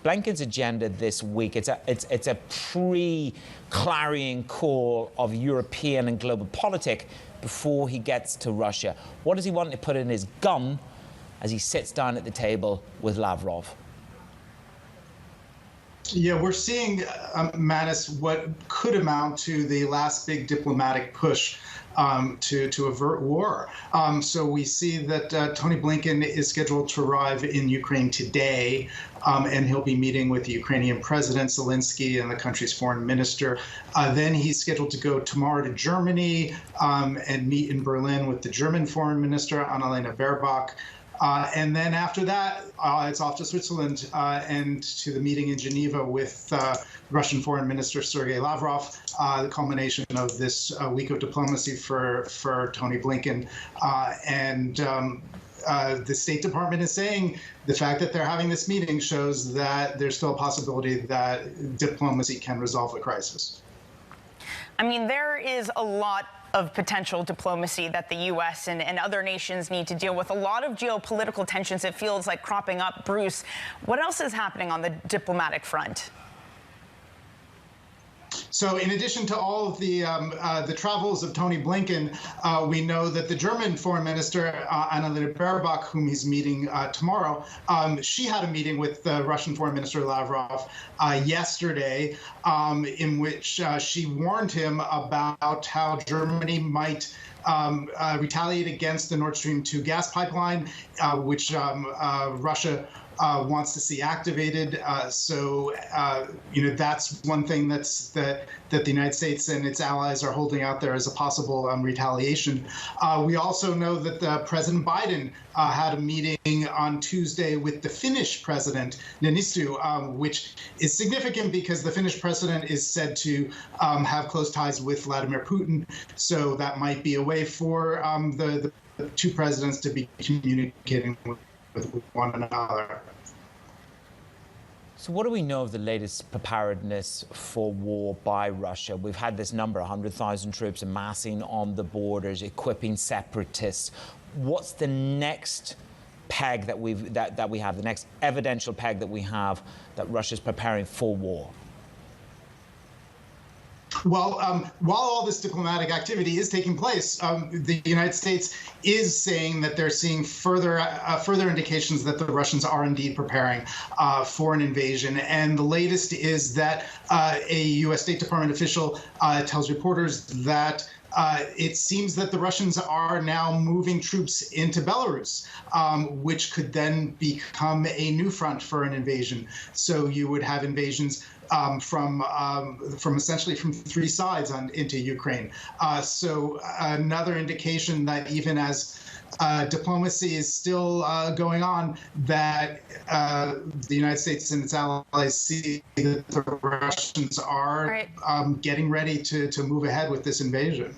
Blinken's agenda this week, it's a pre-clarion call of European and global politics before he gets to Russia. What does he want to put in his gun as he sits down at the table with Lavrov? Yeah, we're seeing, Manus, what could amount to the last big diplomatic push to avert war. So we see that Tony Blinken is scheduled to arrive in Ukraine today, and he'll be meeting with the Ukrainian President Zelensky and the country's foreign minister. Then he's scheduled to go tomorrow to Germany and meet in Berlin with the German foreign minister, Annalena Baerbock. And then after that, it's off to Switzerland and to the meeting in Geneva with Russian Foreign Minister Sergei Lavrov, the culmination of this week of diplomacy for Tony Blinken. The State Department is saying the fact that they're having this meeting shows that there's still a possibility that diplomacy can resolve the crisis. I mean, there is a lot of potential diplomacy that the U.S. and other nations need to deal with. A lot of geopolitical tensions, it feels like, cropping up. Bruce, what else is happening on the diplomatic front? So in addition to all of the travels of Tony Blinken, we know that the German foreign minister, Annalena Baerbock, whom he's meeting tomorrow, she had a meeting with the Russian foreign minister Lavrov yesterday, in which she warned him about how Germany might retaliate against the Nord Stream 2 gas pipeline, which Russia wants to see activated. That's one thing that the United States and its allies are holding out there as a possible retaliation. We also know that President Biden had a meeting on Tuesday with the Finnish president, Niinisto, which is significant because the Finnish president is said to have close ties with Vladimir Putin. So that might be a way for the two presidents to be communicating with one another. So what do we know of the latest preparedness for war by Russia? We've had this number, 100,000 troops amassing on the borders, equipping separatists. What's the next peg that we have, the next evidential peg that we have that Russia's preparing for war? Well, while all this diplomatic activity is taking place, the United States is saying that they're seeing further indications that the Russians are indeed preparing for an invasion. And the latest is that a U.S. State Department official tells reporters that it seems that the Russians are now moving troops into Belarus, which could then become a new front for an invasion. So you would have invasions from essentially from three sides into Ukraine. So another indication that even as diplomacy is still going on, that the United States and its allies see that the Russians are getting ready to move ahead with this invasion.